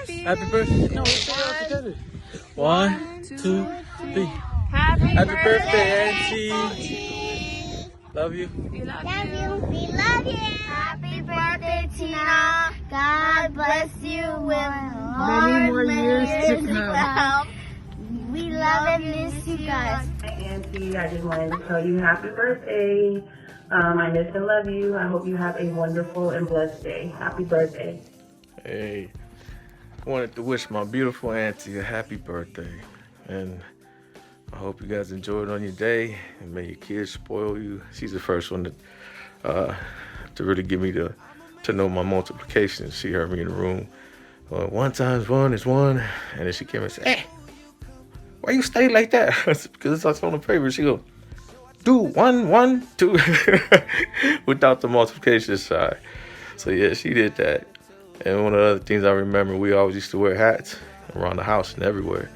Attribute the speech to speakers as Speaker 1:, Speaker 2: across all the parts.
Speaker 1: Happy birthday. No, let's say it all together. 1, 2, 3.
Speaker 2: Happy
Speaker 1: birthday, Auntie. Love you.
Speaker 2: We love you. We love you. Happy birthday, Tina. God bless you with
Speaker 1: Many more years to come.
Speaker 2: We love and miss you guys.
Speaker 3: Hi, Auntie. I just wanted to tell you happy birthday. I miss and love you. I hope you have a wonderful and blessed day. Happy birthday.
Speaker 1: Hey, I wanted to wish my beautiful auntie a happy birthday. And I hope you guys enjoyed on your day. And may your kids spoil you. She's the first one to really get me to know my multiplication. She heard me in the room. 1 times 1 is 1. And then she came and said, hey, why you stay like that? Because it's on the paper. She go, do 1, 1, 2, without the multiplication side. So yeah, she did that. And one of the other things I remember, we always used to wear hats around the house and everywhere.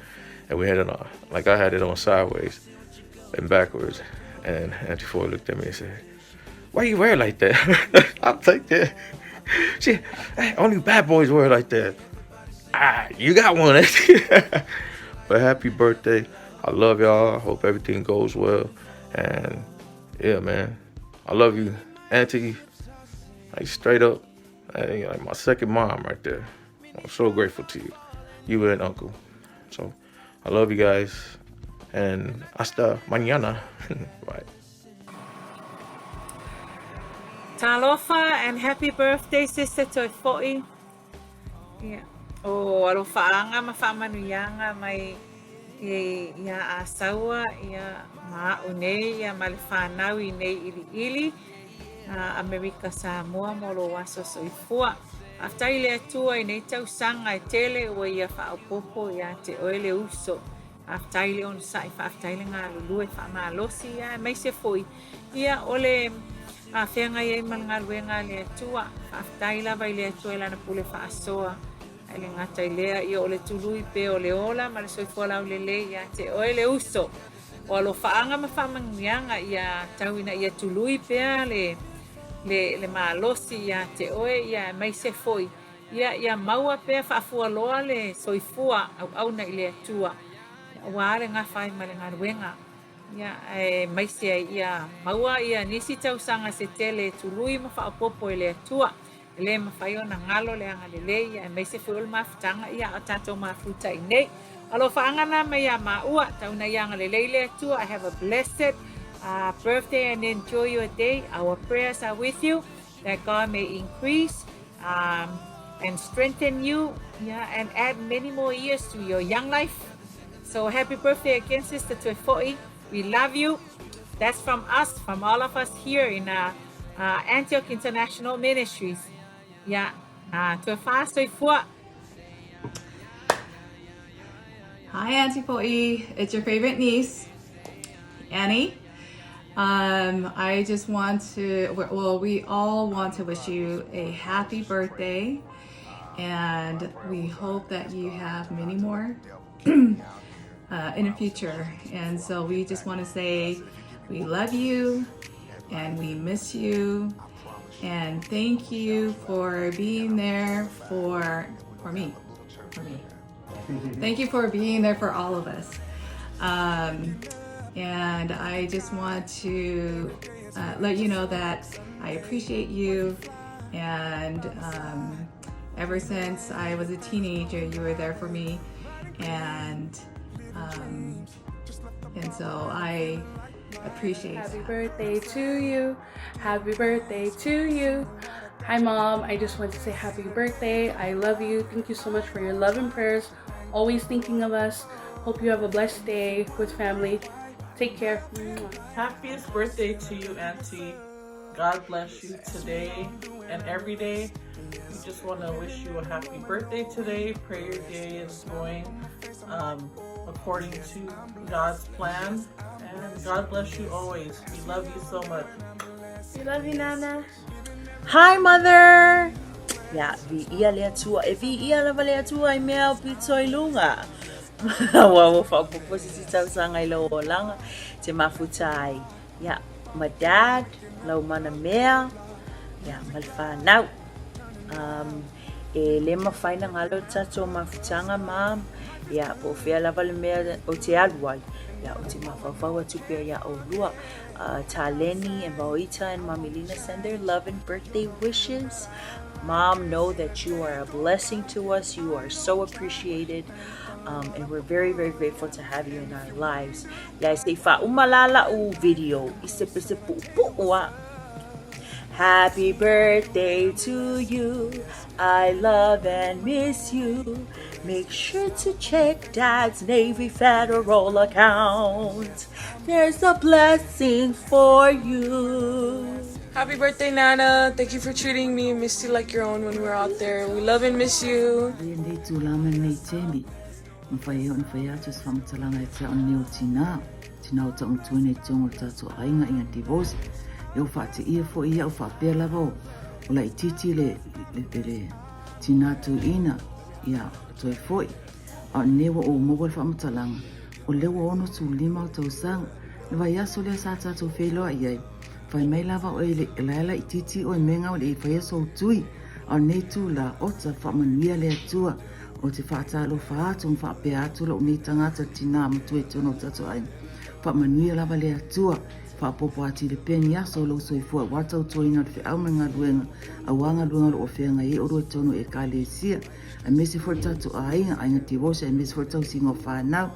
Speaker 1: And we had it on, like I had it on sideways and backwards. And Auntie Ford looked at me and said, why you wear it like that? I'll take that. She, hey, only bad boys wear it like that. You got one. But happy birthday. I love y'all. I hope everything goes well. And yeah, man, I love you, Auntie. Like straight up, like my second mom right there. I'm so grateful to you, you and Uncle. So I love you guys, and hasta mañana. Bye.
Speaker 4: Talofa and happy birthday, Sister Toifo'i. Yeah. Oh, alofa anga mafamanuianga mai ia asaua ia maune ia malfanau i nei ili America Samoa mo lo waso soifua. After ile atua i nei tausanga e tele ua ia whaapopo ia te oele uso. After ile on sai after ile ngā lulu e whaamalosi ia mai se foi. Ia ole a whenga ia i malanga luenga le atua. After ile vai le atua ilana pule whaasoa. Ele ngata ilea ia ole tului pe ole ola ma le soifua lau lele ia te oele uso. O alo whaanga ma whamangianga ia tauina ia tului pea le maalosi ia te oe ia mai se foi. Ia maua pea whaafua loa le soifua au na ile atua. Waale ngā whai ma le ngā ruenga. Ia mai se ia maua ia nisi tausanga se tele tului ma whaapopo ile atua. Le mawhai na ngalo le anga lele ia mai se foi mafutanga ia o tatou mafuta i nei. Alo whaangana mai a maua tauna i anga lele le atua. I have a blessed birthday and enjoy your day. Our prayers are with you that God may increase and strengthen you, and add many more years to your young life. So happy birthday again, Sister Toifo'i. We love you. That's from us, from all of us here in Antioch International Ministries. Toifua.
Speaker 5: Hi, Auntie Po'i. It's your favorite niece, Annie. I just want to, well, we all want to wish you a happy birthday, and we hope that you have many more in the future. And so we just want to say we love you and we miss you, and thank you for being there for me. Thank you for being there for all of us. And I just want to let you know that I appreciate you, and ever since I was a teenager, you were there for me, and so I appreciate
Speaker 6: Happy birthday to you. Happy birthday to you. Hi Mom, I just want to say happy birthday. I love you. Thank you so much for your love and prayers. Always thinking of us. Hope you have a blessed day with family. Take care.
Speaker 7: Happiest birthday to you, Auntie. God bless you today and every day. We just want to wish you a happy birthday today. Pray your day is going according to God's plan. And God bless you always. We love you so much.
Speaker 6: We love you, Nana.
Speaker 8: Hi, Mother! Ya, vi ia lea tua. E vi ia lava lea tua I mea o pitoi lunga. Wa mo whapupo si tausanga I lau o langa. Te mafutai. Ya, my dad, lau mana mea. Ya, malwhanau. e le mawhaina ngalo tato mawhitanga mam, ia po whea lava le mea o te aluai, ia o te mawhawhawa tupea ia o lua. Taleni and Vaoita and Mamilina send their love and birthday wishes. Mom, know that you are a blessing to us. You are so appreciated. And we're very, very grateful to have you in our lives. Ya say fa umalala u video. Happy birthday to you. I love and miss you. Make sure to check Dad's Navy Federal account. There's a blessing for you.
Speaker 9: Happy birthday, Nana. Thank you for treating me and Misty like your own when we're out there. We love and miss you.
Speaker 10: Yo fati ia fo ia o whapea lavo o la ititi le tina tu ina ia toi foi a newa o mobile whamatalanga o lewa ono tu lima o tau sang le vai aso le sa tatu wheloa iai whai mai lava o ele laela ititi o menga o le whai aso tui a nei tu la ota whamanuia le atua o te whaatalo whaatum whapea atu la o mei tangata tina matue tono tatu ai whamanuia lava le atua Papopo ati le peni aso lo soifua watau toina le aumenga luenga awanga luenga lo ofenga e oro tono e kalesia a mesi forta to ainga tivosa e mesi forta singo whanau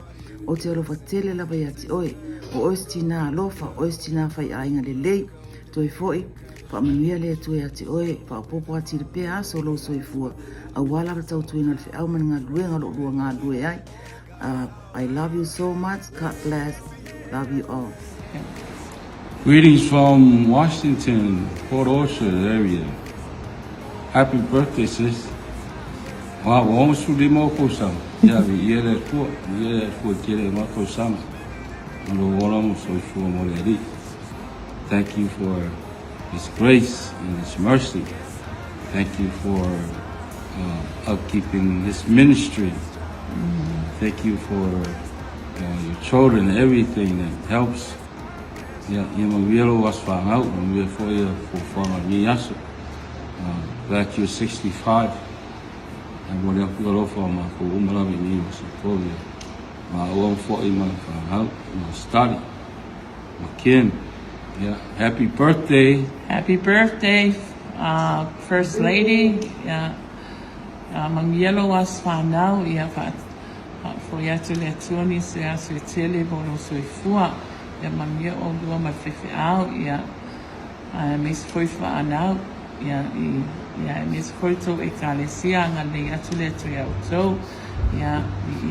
Speaker 10: o te oro fatele lava yati oe o oestina alofa oestina fai ainga le lei toi foi pa manuia le tu yati oe papopo ati le pe aso lo soifua awala watau toina le aumenga luenga lo luenga lue ai I love you so much. God bless. Love you all.
Speaker 11: Greetings from Washington, Port Orchard area. Happy birthday, sis. Wow, almost through the Moko Sama. Yeah, we hear that for Kere Moko Sama. Thank you for His grace and His mercy. Thank you for upkeeping this ministry. Thank you for your children, everything that helps. Yeah, was found out when we were 4 years for back you're 65. And when you go for my Umalavi was a 4 year. My own 40 months found out, my study. My kin. Yeah, happy birthday.
Speaker 7: Happy birthday, First Lady. Yeah, Mang Yellow was found out. Yeah, for Yatule Tony, so as we tell you, Bono Soifua. Ja mamia o lua mai fefe au ia mis foi fa anau ia mis foi to e kalesia nga le atu le tu ia so ia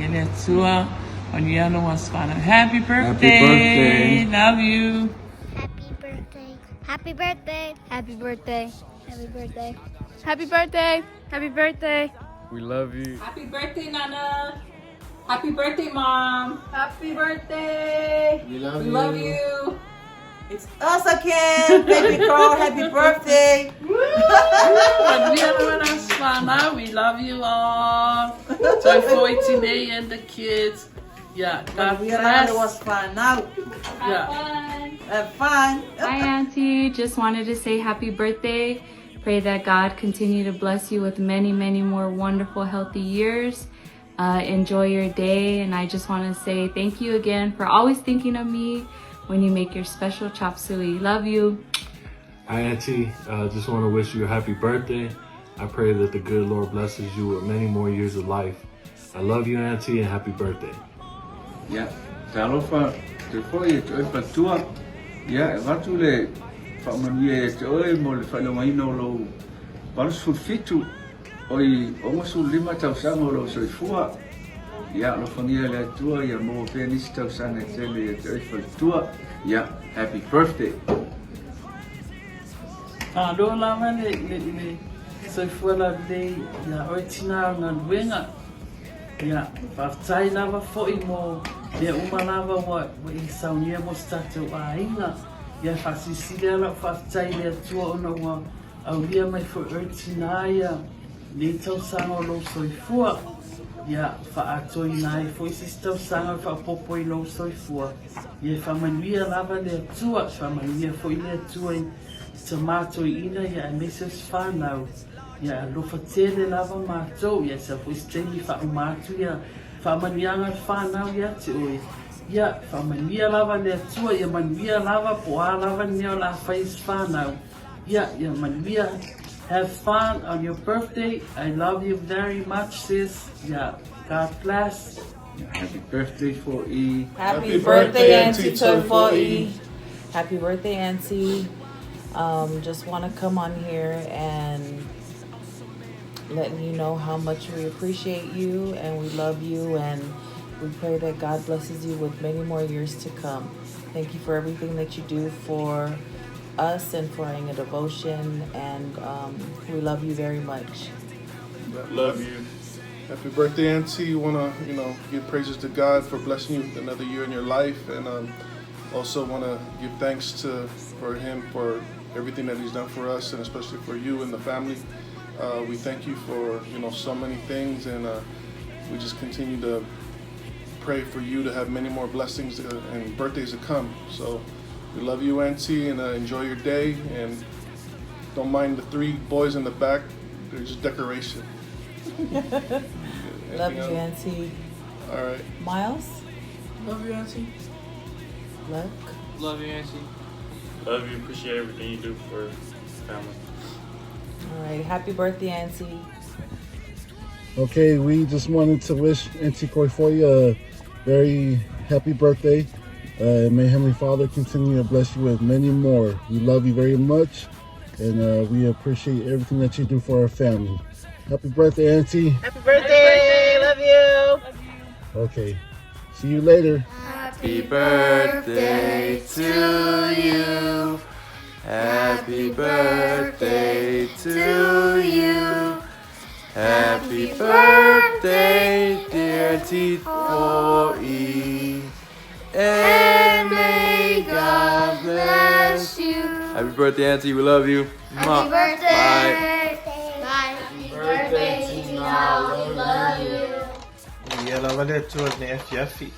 Speaker 7: le tua on ia no was fun. Happy birthday. Love you.
Speaker 2: Happy birthday. Happy birthday. Happy birthday.
Speaker 6: Happy birthday. Happy birthday.
Speaker 1: We love you.
Speaker 4: Happy birthday, Nana. Happy birthday, Mom.
Speaker 8: Happy birthday.
Speaker 1: We love
Speaker 4: you.
Speaker 8: It's us again, baby girl. Happy birthday.
Speaker 7: We love you all. Joy for today and the kids. Yeah, God bless.
Speaker 8: It was fun. Now, have fun.
Speaker 12: Hi, Auntie. Just wanted to say happy birthday. Pray that God continue to bless you with many, many more wonderful, healthy years. Enjoy your day, and I just want to say thank you again for always thinking of me when you make your special chop suey. Love you.
Speaker 13: Hi, Auntie. Just want to wish you a happy birthday. I pray that the good Lord blesses you with many more years of life. I love you, Auntie, and happy birthday.
Speaker 11: Yeah, talofa te foi e patua. Yeah, watu le whamanuia e te oe mo le whalawaina o lo balusu fitu. Oi, almost 5 tausanga lo soifua. Ya, lo fangia le atua, ya mo pe nisi tausanga e tele e te oifaltua. Ya, happy birthday.
Speaker 7: Do lava le soifua la le ya oitina na luenga. Ya, whaftai lava foi mo le uma lava wa i saunia mo statu a inga. Ya, whasisile ala whaftai le atua ona wa au lia mai fo oitina ya. Le tau sanga lo soifua ia whaatoi nai fo isi tau sanga whapopoi lo soifua ia whamanuia lava le atua whamanuia fo i le atua i tomato ina ia meses whanau
Speaker 14: Ia lofa tele lava mātou ia sa fo steli fa umatu ia fa manianga whanau ia te oi. Ia fa mania lava le atua ia mania lava po a lava neo la face whanau. Ia mania. Have fun on your birthday. I love you very much, sis. Yeah, God bless.
Speaker 11: Happy birthday for E.
Speaker 4: Happy birthday, Auntie Toy. Happy birthday, Auntie. Just want to come on here and letting you know how much we appreciate you and we love you, and we pray that God blesses you with many more years to come. Thank you for everything that you do for us and for Inga Devotion, and we love you very much.
Speaker 15: Love you. Happy birthday, Auntie. Want to, give praises to God for blessing you with another year in your life, and also want to give thanks for Him for everything that He's done for us, and especially for you and the family. We thank you for so many things, and we just continue to pray for you to have many more blessings and birthdays to come. So we love you, Auntie, and enjoy your day. And don't mind the 3 boys in the back; they're just decoration.
Speaker 4: Love you, Auntie.
Speaker 15: All right.
Speaker 4: Miles?
Speaker 7: Love you, Auntie.
Speaker 4: Luck?
Speaker 16: Love you, Auntie. Love you. Appreciate everything you do for family.
Speaker 4: All right. Happy birthday, Auntie.
Speaker 17: Okay, we just wanted to wish Auntie Koifoya a very happy birthday. May Heavenly Father continue to bless you with many more. We love you very much, and we appreciate everything that you do for our family. Happy birthday, Auntie.
Speaker 4: Happy birthday. Love you.
Speaker 17: Okay, see you later.
Speaker 1: Happy birthday to you. Happy birthday to you. Happy birthday, dear T4E. And may God bless you. Happy birthday, Auntie. We love you.
Speaker 2: Happy birthday.
Speaker 1: Bye.
Speaker 2: Happy birthday, Tina. We love you.
Speaker 1: Ia lava le atua ne afiafi.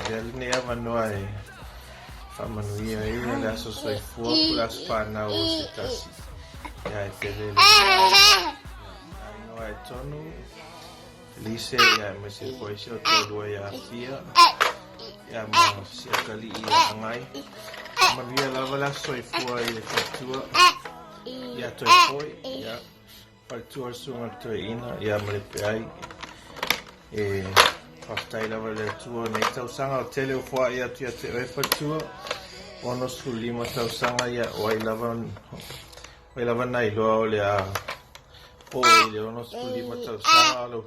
Speaker 1: Ia ne ama noa e whamanuia e ua le aso soifua ku aso whanau o se tasi. Ia e te lele. Noa e tonu. Lise ia me se koise o tolua ia afia. Ia mo se akali ia angai. Manuia lava le aso soifua i le whatua. Ia toi poi. Ia whatua sunga toi ina. Ia mele pe ai. E whaftai lava le atua nei tausanga o tele o wha ia tua te oe whatua ono su 5 tausanga ia o ai lava nai loa o le a o i le ono su 5 tausanga alo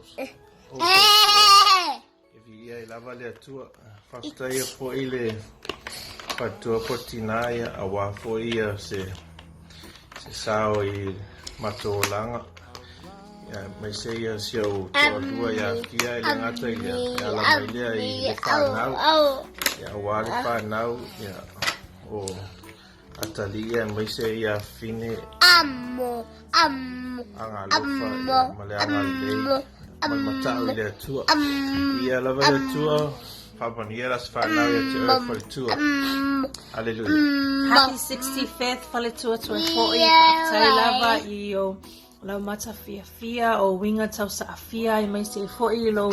Speaker 1: o whatua e vi ia i lava le atua whaftai a po i le whatua potina ia a wafo ia se sao i mato langa. Mai sei a siau tua ia fia ele ngata ia ala mai lea i le whanau ia wale whanau ia o atalia mai sei ia fine anga lofa ia male anga lei mai matau i le atua ia lava le atua whapania las whanau ia te oe whalitua. Hallelujah.
Speaker 18: Happy 65th whalitua to a 40 tai lava i o lau mata fia o winga tau sa afia I mai se fo'i lo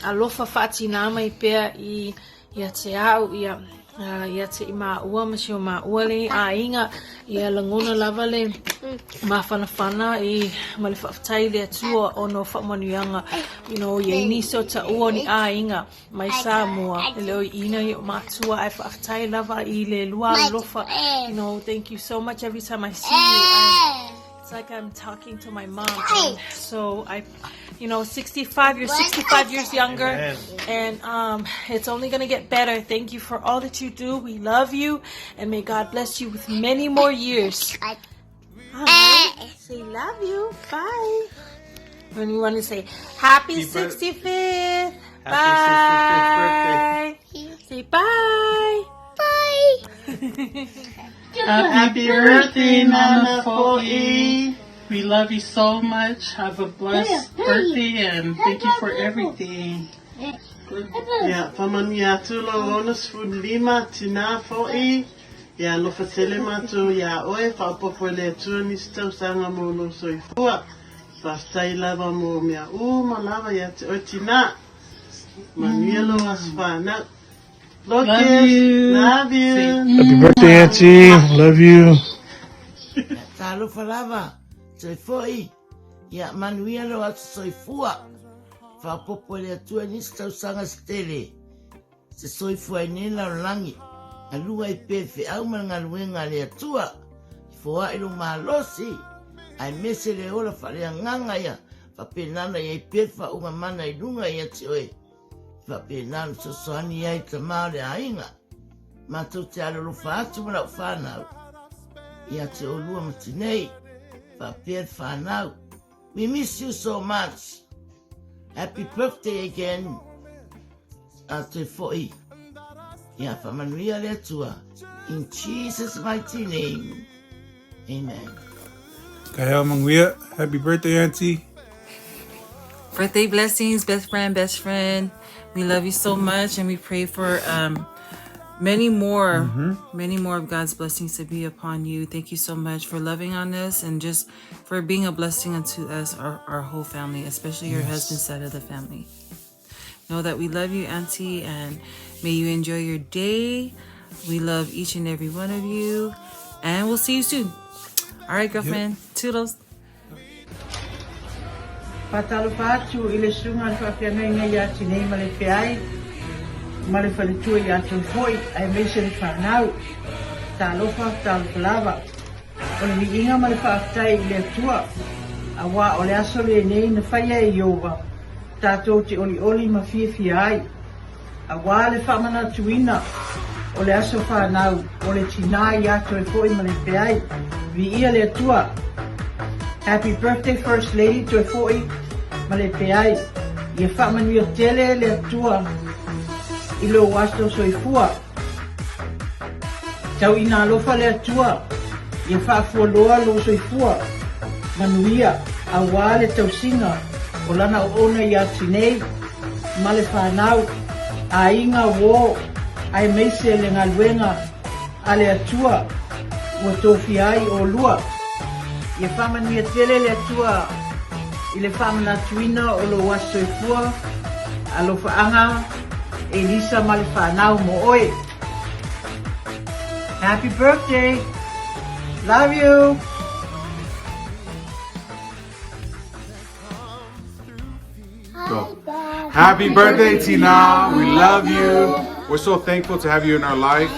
Speaker 18: alofa whaatina mai pia I te au ia te ima ua masi o ma ua le a inga ia langona lava le ma whanawhana I ma le whaafatai le atua o no whaamanuianga ia iniso ta ua ni a inga mai Samoa e leo ina I o matua ai whaafatai lava I le lua alofa thank you so much every time I see you. It's like I'm talking to my mom. And so 65, you're 65 years younger.
Speaker 1: Amen.
Speaker 18: And it's only going to get better. Thank you for all that you do. We love you. And may God bless you with many more years. Say love you. Bye. When you want to say happy 65th. Bye.
Speaker 1: 65th birthday.
Speaker 18: Say bye.
Speaker 2: Bye.
Speaker 19: Happy birthday, Nana Fo'i. We love you so much. Have a blessed birthday and thank you for everything.
Speaker 20: Yeah, famania tulo onus food lima tina Fo'i.
Speaker 19: Ia lofa tele mātou ia oe, whaopopo le atua nisi tausanga mō no soifua. Whaftai lava mō mea uma lava ia te o tina. Manuia lo aswhanau.
Speaker 14: Love you.
Speaker 19: Love you.
Speaker 15: Happy birthday, Auntie. Love you.
Speaker 14: Talofa lava, soifoi. Ia manuia lo atu soifua. Whaopopo le atua nisi tausanga stele. Se soifua i nela o langi. Alua I pefe au mana luenga le atua. Foa ilu malosi. Ai mese le ola whalea nganga ia. Whapenana I pefa unga mana I lunga ia te oe. Whapenana sosoani ia I tamau le ainga. Mato te alolo whaatu mana o whanau. Ia te olua matinei. Whapea whanau. We miss you so much. Happy birthday again. Te fo'i. Ia whamanuia le atua. In Jesus' mighty name. Amen.
Speaker 20: Kaya Manguia, happy birthday, Auntie.
Speaker 21: Birthday blessings, best friend. We love you so much, and we pray for many more of God's blessings to be upon you. Thank you so much for loving on us and just for being a blessing unto us, our whole family, especially your husband's side of the family. Know that we love you, Auntie, and may you enjoy your day. We love each and every one of you, and we'll see you soon. All right, girlfriend. Toodles.
Speaker 14: Patalo patu ile sunga fa fianga ia tinei male peai. Male fa tu ia tu foi ai mesen fa nau. Talo fa tal lava. Ona mi inga male fa tai ile tua. Awa ole aso le nei na fa ia yoga. Tato te oli ma fia ai. Awa le fa mana tuina. Ole aso fa nau. Ole tina ia tu foi male peai. Vi ia le tua. Happy birthday, First Lady, to foi male peai. Ia fa manu tele le tua. Ilo wasto soifua. Tau ina lofa le tua. Ia fa fualoa lo soifua. Manuia awale tau singa. Olana ona ia tinei. Male whanau. A inga wo. Ai meise le ngaluenga. Ale atua. Ua tofi ai o lua. Ia whamania tele le atua. I le whamana tuina o lo waso I fua. A lo whaanga. Elisa ma le whanau mo oe. Happy birthday. Love you.
Speaker 22: Go. Happy birthday, Tina. We love you. We're so thankful to have you in our life.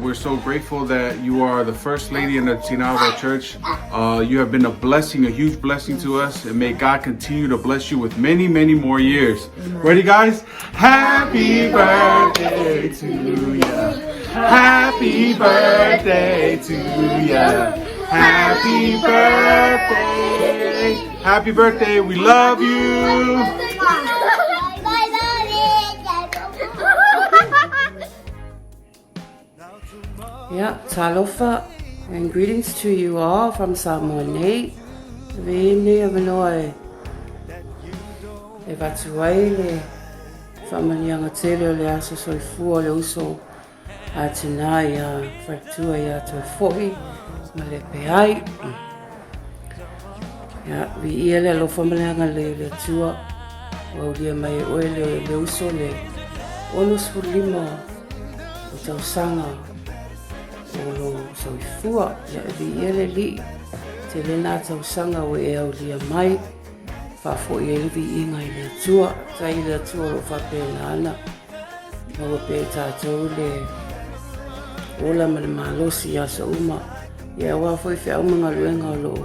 Speaker 22: We're so grateful that you are the first lady in the Tina of our church. You have been a blessing, a huge blessing to us, and may God continue to bless you with many, many more years. Ready, guys? Happy birthday to ya. Happy birthday to ya. Happy birthday. Happy birthday. We love you.
Speaker 6: Yeah, talofa and greetings to you all from Samoa. Vini avanoe. E vatuai le whamanianga tele o le aso soifua le uso a tina ia whaktua ia toi fohi ma le peai. Ia vi ia le alo whamanianga le tua o lia mai oe le uso le onus lima o tau sanga o soifua ia vi ia le li te lena tau sanga o e au lia mai whafo i elvi i ngai le tua tai le tua o whapena ana o pe tātou le ola ma le malosi a sa uma ia wafo i whia umanga luenga lo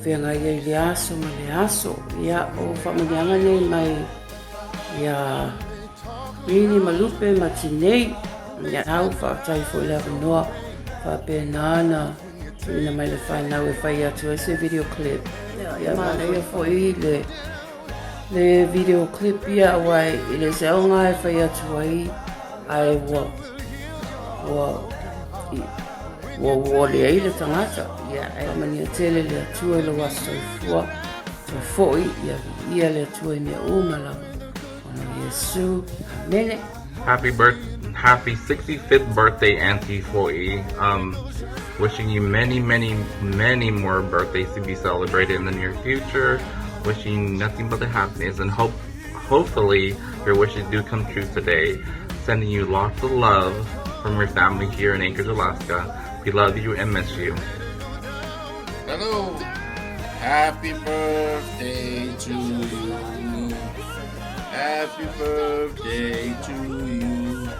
Speaker 6: whianga i le aso ma le aso ia o whamanianga nei mai ia rini malupe ma tinei ia au whaatai fo le avanoa whapena ana ina mai le whanau e whai atu ese video clip ia mana ia fo i le video clip ia wai i le seonga e whai atu ai ai wa le ai le tangata ia ai mani tele le atua i le waso i fua to fo ia le atua i mea umala ona Yesu amene.
Speaker 3: happy 65th birthday, Auntie Foy. Wishing you many, many, many more birthdays to be celebrated in the near future. Wishing nothing but the happiness, and hopefully your wishes do come true today. Sending you lots of love from your family here in Anchorage, Alaska. We love you and miss you.
Speaker 1: Hello. Happy birthday to you. Happy birthday to you.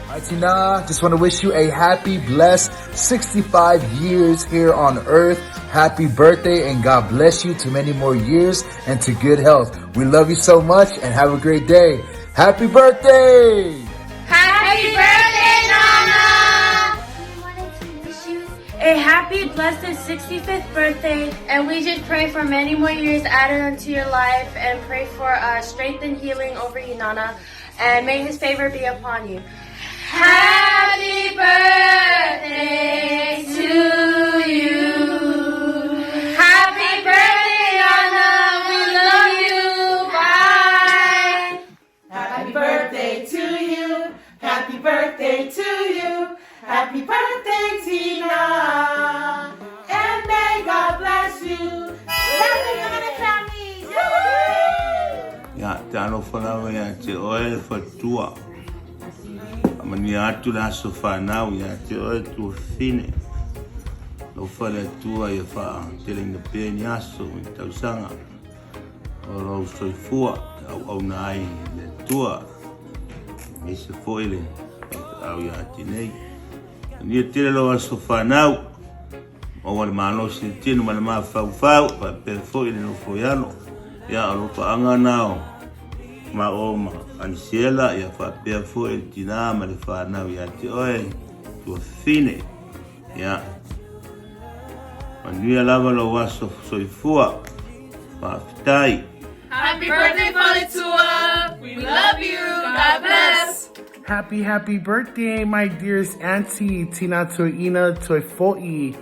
Speaker 5: Hi Tina, just want to wish you a happy, blessed 65 years here on earth. Happy birthday and God bless you to many more years and to good health. We love you so much and have a great day. Happy birthday!
Speaker 2: Happy birthday, Nana! We wanted to wish you a happy, blessed 65th birthday. And we just pray for many more years added onto your life and pray for strength and healing over you, Nana. And may His favor be upon you. Happy birthday to you. Happy birthday, Nana. We love you. Bye.
Speaker 23: Happy birthday to you. Happy birthday to you. Happy birthday, Tina. And may God bless you. Love you, Nana family.
Speaker 11: Ya, tano whanau ya te oe whatua. Mani atu la so whanau ya te oe tu whine. No whare atua ia wha telling the pēni aso i tausanga. O rau soifua au nai le tua. Me se foile au ia tinei. Ni tele lo aso whanau. O wale mano si tino mana maa whau pa pe foile no foiano. Ya alopa anga nao. Ma oma ansiela ia fa pe fo el tina ma le fa na ia ti oe tu fine ya manuia lava lo waso soifua pa fitai.
Speaker 23: Happy birthday, Faletua. We love you. God bless.
Speaker 24: Happy birthday, my dearest Auntie Tina Toina Toifoi.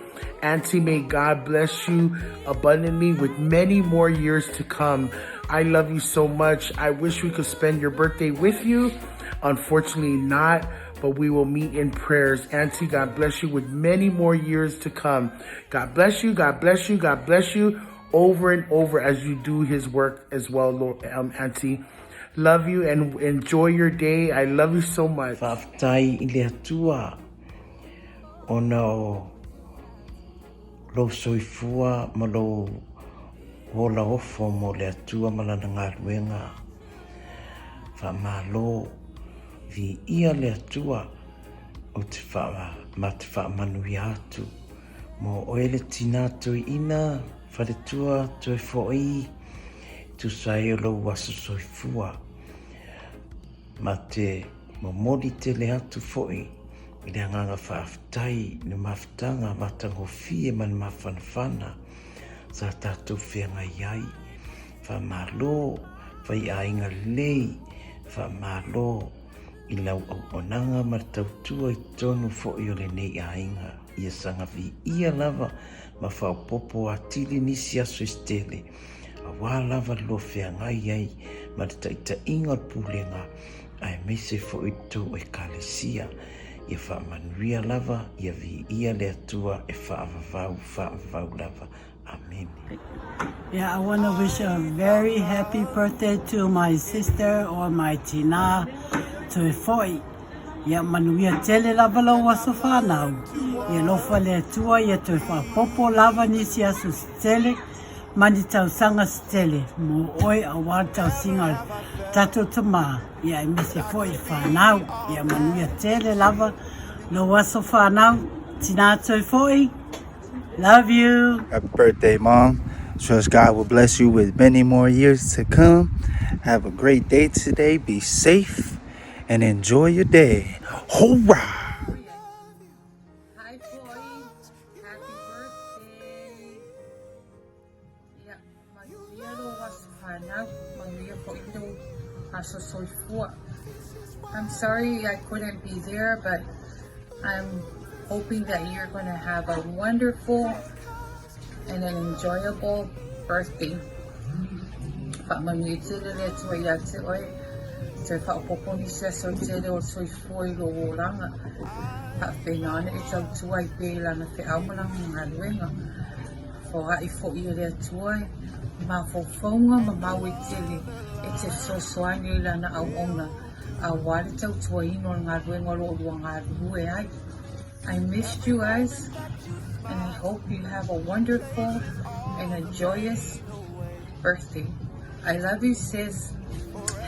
Speaker 24: Auntie, may God bless you abundantly with many more years to come. I love you so much. I wish we could spend your birthday with you. Unfortunately not, but we will meet in prayers. Auntie, God bless you with many more years to come. God bless you, God bless you, God bless you over and over as you do His work as well, Lord, Auntie. Love you and enjoy your day. I love you so much.
Speaker 25: Whaftai I le atua o no lo soifua ma lo hola ofo mo le atua malana ngā ruenga. Whamalo vi ia le atua o te whamanui atu. Mo oele tina tui ina whare tua tui fōi tu sai o lo wasu soifua. Ma te momori te le atu fōi i le anganga whaaftai ni mawhtanga matangofie man mawhanawhana. Sa tātou whenga iai, whamalo, whai ainga lei, whamalo, I lau au onanga martautua I tonu fo'i o le nei ainga. Ia sanga vi ia lava, ma whaupopo a tili nisi aso estele. A wā lava lo whengai ai, ma te taita inga pulenga, ai meise fo'i tō e kalesia. Ia whamanuia lava, ia vi ia le atua e whaavavau lava. Amen.
Speaker 26: Yeah, I want to wish a very happy birthday to my sister or my tina, to Foi. Yeah, manuia tele lava lo waso whanau. Ia lofa le atua, ia to popo lava nisi asu stele, mani tau sanga stele, mo oi a wā tau singa tato tama. Ia I mese Foi whanau, ia manuia tele lava lo waso whanau, tina to Foi. Love you.
Speaker 27: Happy birthday, Mom. Trust God will bless you with many more years to come. Have a great day today. Be safe and enjoy your day. Hoorah!
Speaker 4: Hi, Foy. Happy birthday. Yeah, Maria was Hana. Maria Foito Aso Soifua. I'm sorry I couldn't be there, but I'm hoping that you're going to have a wonderful and an enjoyable birthday.
Speaker 7: te whaopopo ni sia so te reo soifua I lo oranga. Ha whenane e tau tua I pēla na te aumaranga ngā ruenga. Ko hai fo I rea tua ma whauwhaunga ma mau I tele e te sosoani I lana au ona. A wale tau tua ino ngā ruenga lo rua ngā rue ai. I missed you guys and I hope you have a wonderful and a joyous birthday. I love you, sis.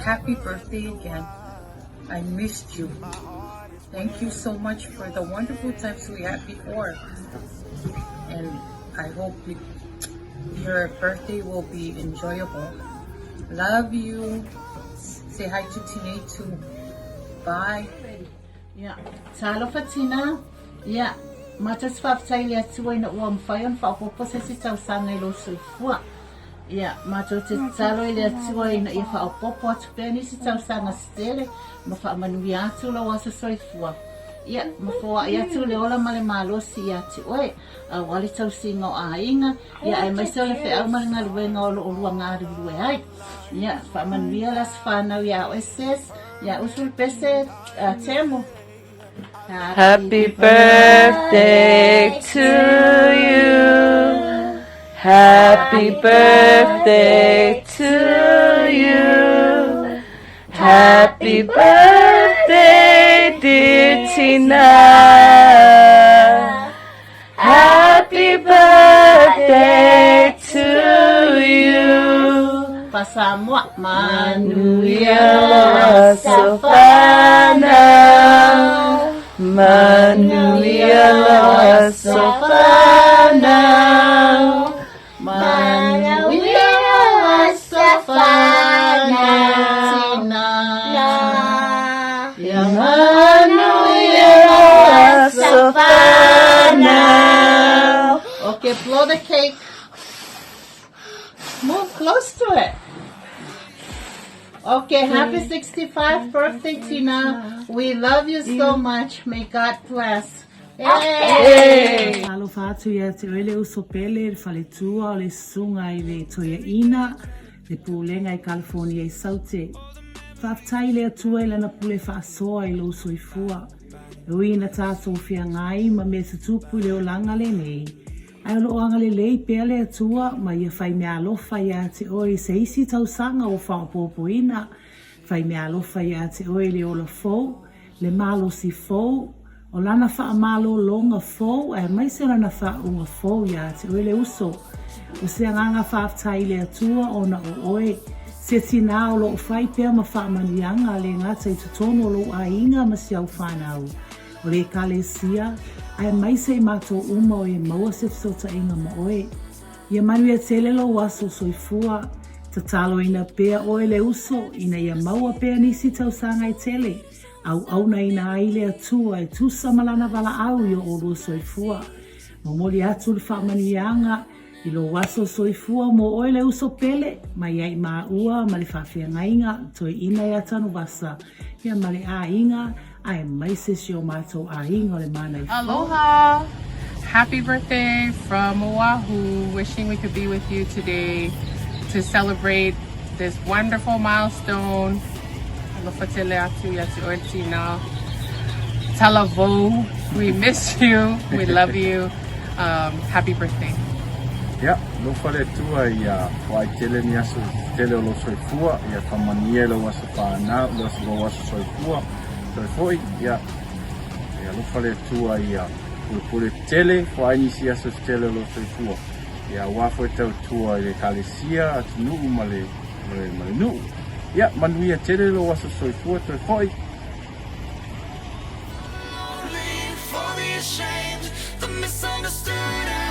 Speaker 7: Happy birthday again. I missed you. Thank you so much for the wonderful times we had before. And I hope your birthday will be enjoyable. Love you. Say hi to Tina too. Bye.
Speaker 26: Yeah. Talo Fatina. Yeah. Matas whaftai lea tua ina ua mwhai on whaopopo se si tau sanga I lo soifua. Ia, mato te talo I lea tua ina ia whaopopo atu pēr ni si tau sanga stele ma whaamanui atu la wasa soifua. Ia, ma whaua I atu le ola male malosi I atu oe. A wale tau singa o a inga. Ia, ai maise o le whi au male ngā luenga o lo o lua ngāri lue ai. Ia, whaamanui a las whanau ia o eses. Ia, usul pese temo.
Speaker 8: Happy birthday to you. Happy birthday to you. Happy birthday, dear Tina. Happy birthday to you.
Speaker 26: Pasamua
Speaker 8: Manuia Sofana. Manuia Sofana.
Speaker 26: Manuia Sofana.
Speaker 8: Manuia Sofana.
Speaker 26: Okay, blow the cake. Move close to it. Okay, happy 65th birthday, Tina. We love you so much. May God bless. Yay! Alo fatu ia te oele usopele, fale tua o le sunga I le toia ina, le pulenga I California I saute. Whaftai le atua I lana pule whaasoa I lo soifua. Ui na tātou whia ngai ma me tutupu I le o langa le nei. Ai lo anga le lei pea le atua ma ia whai mea alofa ia te oi se isi tausanga o whaopopoina. Whai mea alofa ia te oi le ola fou, le malo si fou, o lana wha malo longa fou, e mai se lana wha unga fou ia te oi le uso. O se anganga whaaftai le atua o na o oe, se tina o lo whai pea ma wha manianga le ngata I tutono lo a inga ma siau whanau. O le kalesia, ai mai se mato uma o e maua se fsota inga ma oe. Ia manuia tele lo waso soifua, ta talo ina pea oe le uso, ina ia maua pea nisi tau sanga I tele. Au na ina aile atua e tusa malana wala au yo o lo soifua. Momoli atu le whaamanianga, I lo waso soifua mo oe le uso pele, mai ai maa ua, ma le whawhia ngainga, toi ina ia tanu wasa. Ia ma le a inga, ai mai se sio mato a inga le mana I
Speaker 9: Aloha! Happy birthday from Oahu. Wishing we could be with you today to celebrate this wonderful milestone. Alofa tele atu yatu oetina. Talavo, we miss you. We love you. Happy birthday.
Speaker 22: Yeah, lo fale tua ia wai tele ni aso tele o lo soifua ia whamania lo waso whanau lo waso soifua soifoi ia lo fale tua ia pule tele wai nisi aso tele lo soifua ia wafo tau tua I le kalesia atu nuu male nuu ia manuia tele lo waso soifua soifoi.
Speaker 23: For the ashamed, the misunderstood.